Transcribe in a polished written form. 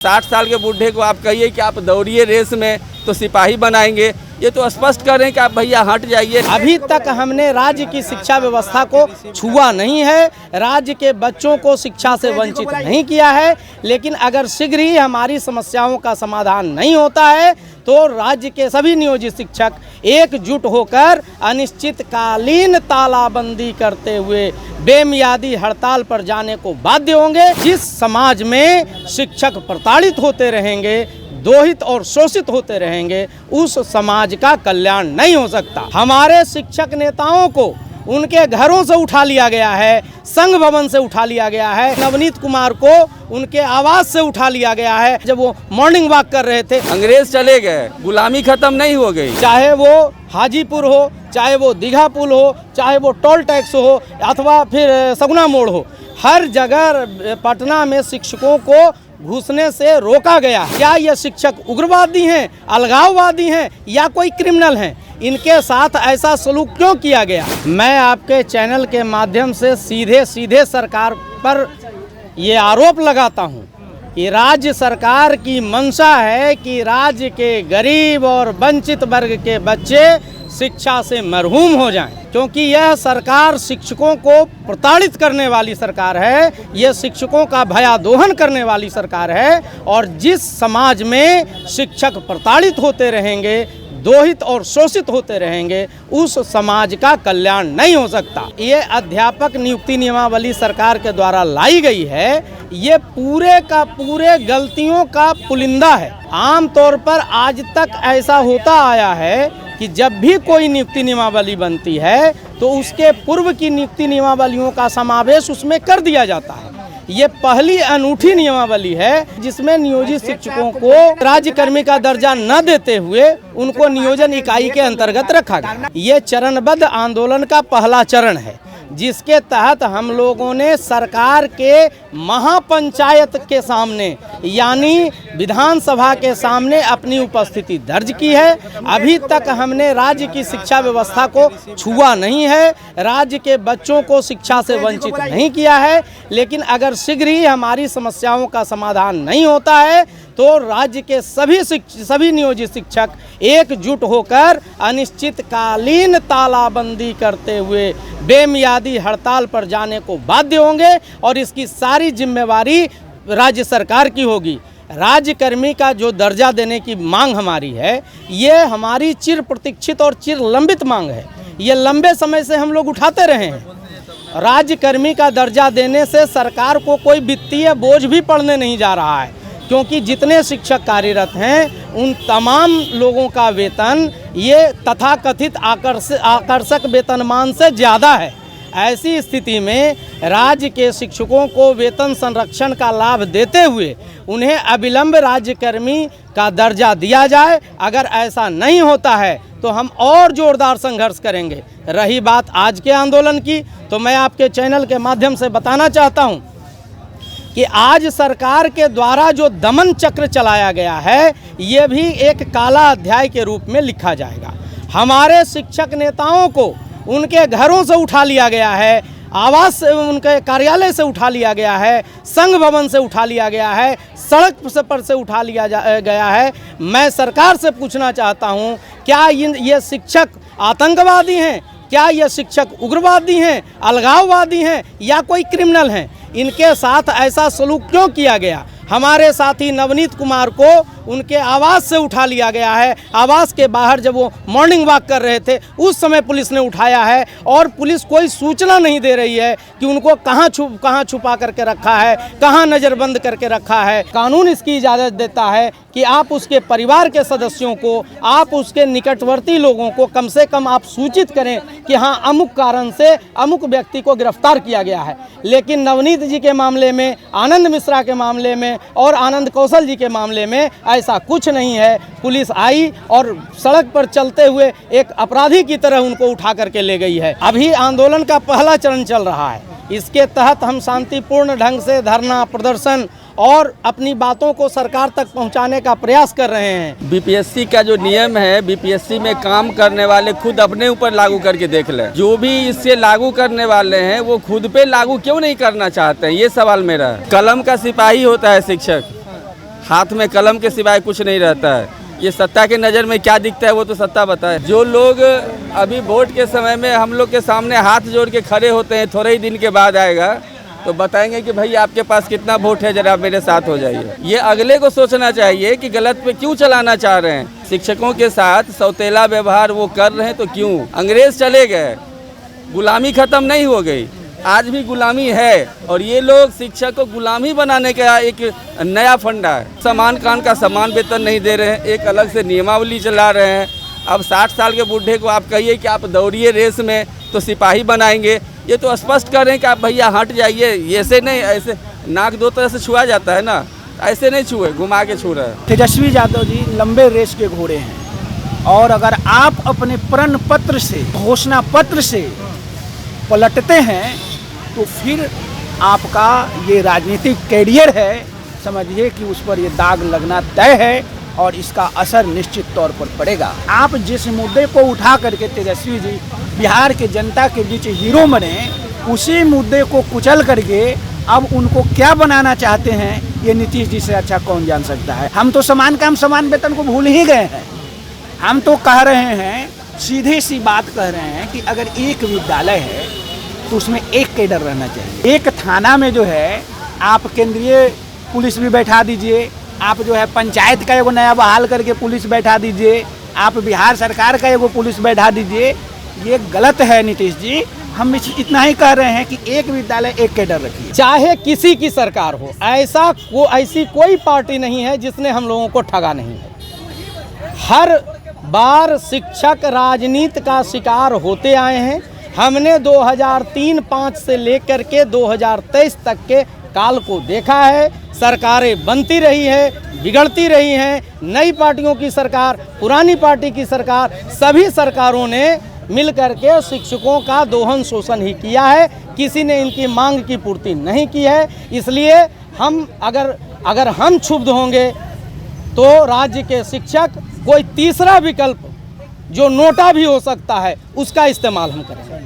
60 साल के बूढ़े को आप कहिए कि आप दौड़िए रेस में तो सिपाही बनाएंगे, ये तो स्पष्ट कर रहे हैं कि आप भैया हट जाइए। अभी तक हमने राज्य की शिक्षा व्यवस्था को छुआ नहीं है, राज्य के बच्चों को शिक्षा से वंचित नहीं किया है, लेकिन अगर शीघ्र ही हमारी समस्याओं का समाधान नहीं होता है तो राज्य के सभी नियोजित शिक्षक एकजुट होकर अनिश्चितकालीन तालाबंदी करते हुए बेमियादी हड़ताल पर जाने को बाध्य होंगे। जिस समाज में शिक्षक प्रताड़ित होते रहेंगे, दोहित और शोषित होते रहेंगे, उस समाज का कल्याण नहीं हो सकता। हमारे शिक्षक नेताओं को उनके घरों से उठा लिया गया है, संघ भवन से उठा लिया गया है, नवनीत कुमार को उनके आवास से उठा लिया गया है जब वो मॉर्निंग वॉक कर रहे थे। अंग्रेज चले गए, गुलामी खत्म नहीं हो गई। चाहे वो हाजीपुर हो, चाहे वो दीघा पुल हो, चाहे वो टोल टैक्स हो अथवा फिर सगुना मोड़ हो, हर जगह पटना में शिक्षकों को घुसने से रोका गया। क्या ये शिक्षक उग्रवादी हैं, अलगाववादी हैं या कोई क्रिमिनल हैं? इनके साथ ऐसा सलूक क्यों किया गया? मैं आपके चैनल के माध्यम से सीधे सरकार पर ये आरोप लगाता हूँ कि राज्य सरकार की मंशा है कि राज्य के गरीब और वंचित वर्ग के बच्चे शिक्षा से महरूम हो जाएं, क्योंकि यह सरकार शिक्षकों को प्रताड़ित करने वाली सरकार है, यह शिक्षकों का भयादोहन करने वाली सरकार है। और जिस समाज में शिक्षक प्रताड़ित होते रहेंगे, दोहित और शोषित होते रहेंगे, उस समाज का कल्याण नहीं हो सकता। ये अध्यापक नियुक्ति नियमावली सरकार के द्वारा लाई गई है, ये पूरे का पूरे गलतियों का पुलिंदा है। आमतौर पर आज तक ऐसा होता आया है कि जब भी कोई नियुक्ति नियमावली बनती है तो उसके पूर्व की नियुक्ति नियमावलियों का समावेश उसमें कर दिया जाता है। ये पहली अनूठी नियमावली है जिसमें नियोजित शिक्षकों को राज्यकर्मी का दर्जा न देते हुए उनको नियोजन इकाई के अंतर्गत रखा गया। ये चरणबद्ध आंदोलन का पहला चरण है, जिसके तहत हम लोगों ने सरकार के महापंचायत के सामने यानी विधानसभा के सामने अपनी उपस्थिति दर्ज की है। अभी तक हमने राज्य की शिक्षा व्यवस्था को छुआ नहीं है, राज्य के बच्चों को शिक्षा से वंचित नहीं किया है, लेकिन अगर शीघ्र ही हमारी समस्याओं का समाधान नहीं होता है तो राज्य के सभी नियोजित शिक्षक एकजुट होकर अनिश्चितकालीन तालाबंदी करते हुए बेमियादी हड़ताल पर जाने को बाध्य होंगे और इसकी सारी जिम्मेवारी राज्य सरकार की होगी। राज्यकर्मी का जो दर्जा देने की मांग हमारी है, ये हमारी चिर प्रतीक्षित और चिर लंबित मांग है। ये लंबे समय से हम लोग उठाते रहे हैं। राज्यकर्मी का दर्जा देने से सरकार को कोई वित्तीय बोझ भी पड़ने नहीं जा रहा है, क्योंकि जितने शिक्षक कार्यरत हैं उन तमाम लोगों का वेतन ये तथाकथित आकर्षक वेतनमान से ज़्यादा है। ऐसी स्थिति में राज्य के शिक्षकों को वेतन संरक्षण का लाभ देते हुए उन्हें अविलंब राज्यकर्मी का दर्जा दिया जाए। अगर ऐसा नहीं होता है तो हम और जोरदार संघर्ष करेंगे। रही बात आज के आंदोलन की, तो मैं आपके चैनल के माध्यम से बताना चाहता हूँ कि आज सरकार के द्वारा जो दमन चक्र चलाया गया है, ये भी एक काला अध्याय के रूप में लिखा जाएगा। हमारे शिक्षक नेताओं को उनके घरों से उठा लिया गया है, आवास से, उनके कार्यालय से उठा लिया गया है, संघ भवन से उठा लिया गया है, सड़क पर से उठा लिया गया है। मैं सरकार से पूछना चाहता हूँ, क्या ये शिक्षक आतंकवादी हैं? क्या ये शिक्षक उग्रवादी हैं, अलगाववादी हैं या कोई क्रिमिनल हैं? इनके साथ ऐसा सलूक क्यों किया गया? हमारे साथी नवनीत कुमार को उनके आवास से उठा लिया गया है। आवास के बाहर जब वो मॉर्निंग वॉक कर रहे थे उस समय पुलिस ने उठाया है और पुलिस कोई सूचना नहीं दे रही है कि उनको कहाँ छुपा करके रखा है, कहाँ नज़रबंद करके रखा है। कानून इसकी इजाज़त देता है कि आप उसके परिवार के सदस्यों को, आप उसके निकटवर्ती लोगों को कम से कम आप सूचित करें कि हाँ अमुक कारण से अमुक व्यक्ति को गिरफ्तार किया गया है। लेकिन नवनीत जी के मामले में, आनंद मिश्रा के मामले में और आनंद कौशल जी के मामले में ऐसा कुछ नहीं है। पुलिस आई और सड़क पर चलते हुए एक अपराधी की तरह उनको उठा करके ले गई है। अभी आंदोलन का पहला चरण चल रहा है, इसके तहत हम शांतिपूर्ण ढंग से धरना प्रदर्शन और अपनी बातों को सरकार तक पहुंचाने का प्रयास कर रहे हैं। बीपीएससी का जो नियम है, बीपीएससी में काम करने वाले खुद अपने ऊपर लागू करके देख लें। जो भी इससे लागू करने वाले हैं वो खुद पे लागू क्यों नहीं करना चाहते हैं, ये सवाल मेरा है। कलम का सिपाही होता है शिक्षक, हाथ में कलम के सिवाय कुछ नहीं रहता है। ये सत्ता के नज़र में क्या दिखता है वो तो सत्ता बताए। जो लोग अभी वोट के समय में हम लोग के सामने हाथ जोड़ के खड़े होते हैं, थोड़े ही दिन के बाद आएगा तो बताएंगे कि भाई आपके पास कितना वोट है, जरा मेरे साथ हो जाइए। ये अगले को सोचना चाहिए कि गलत पे क्यों चलाना चाह रहे हैं। शिक्षकों के साथ सौतेला व्यवहार वो कर रहे हैं तो क्यों? अंग्रेज चले गए, गुलामी खत्म नहीं हो गई, आज भी गुलामी है और ये लोग शिक्षक को गुलामी बनाने का एक नया फंडा है। समान कान का समान वेतन नहीं दे रहे हैं, एक अलग से नियमावली चला रहे हैं। अब 60 साल के बूढ़े को आप कहिए कि आप दौड़िए रेस में तो सिपाही बनाएंगे, ये तो स्पष्ट कर रहे हैं कि आप भैया हट जाइए। ऐसे नहीं, ऐसे नाक दो तरह से छुआ जाता है ना, ऐसे नहीं छुए, घुमा के छू रहे हैं। तेजस्वी यादव जी लंबे रेस के घोड़े हैं और अगर आप अपने प्रण पत्र से, घोषणा पत्र से पलटते हैं तो फिर आपका ये राजनीतिक कैरियर है, समझिए कि उस पर ये दाग लगना तय है और इसका असर निश्चित तौर पर पड़ेगा। आप जिस मुद्दे को उठा करके तेजस्वी जी बिहार के जनता के बीच हीरो बने, उसी मुद्दे को कुचल करके अब उनको क्या बनाना चाहते हैं ये नीतीश जी से अच्छा कौन जान सकता है। हम तो समान काम समान वेतन को भूल ही गए हैं। हम तो कह रहे हैं, सीधी सी बात कह रहे हैं कि अगर एक विद्यालय है तो उसमें एक कैडर रहना चाहिए। एक थाना में जो है आप केंद्रीय पुलिस भी बैठा दीजिए, आप जो है पंचायत का एगो नया बहाल करके पुलिस बैठा दीजिए, आप बिहार सरकार का एगो पुलिस बैठा दीजिए। ये गलत है नीतीश जी। हम इतना ही कह रहे हैं कि एक विद्यालय एक कैडर रखिए। चाहे किसी की सरकार हो, ऐसी कोई पार्टी नहीं है जिसने हम लोगों को ठगा नहीं है। हर बार शिक्षक राजनीति का शिकार होते आए हैं। हमने 2003-05 से लेकर के 2023 तक के काल को देखा है। सरकारें बनती रही है, बिगड़ती रही हैं, नई पार्टियों की सरकार, पुरानी पार्टी की सरकार, सभी सरकारों ने मिल करके शिक्षकों का दोहन शोषण ही किया है। किसी ने इनकी मांग की पूर्ति नहीं की है। इसलिए हम अगर हम क्षुब्ध होंगे तो राज्य के शिक्षक कोई तीसरा विकल्प जो नोटा भी हो सकता है उसका इस्तेमाल हम करेंगे।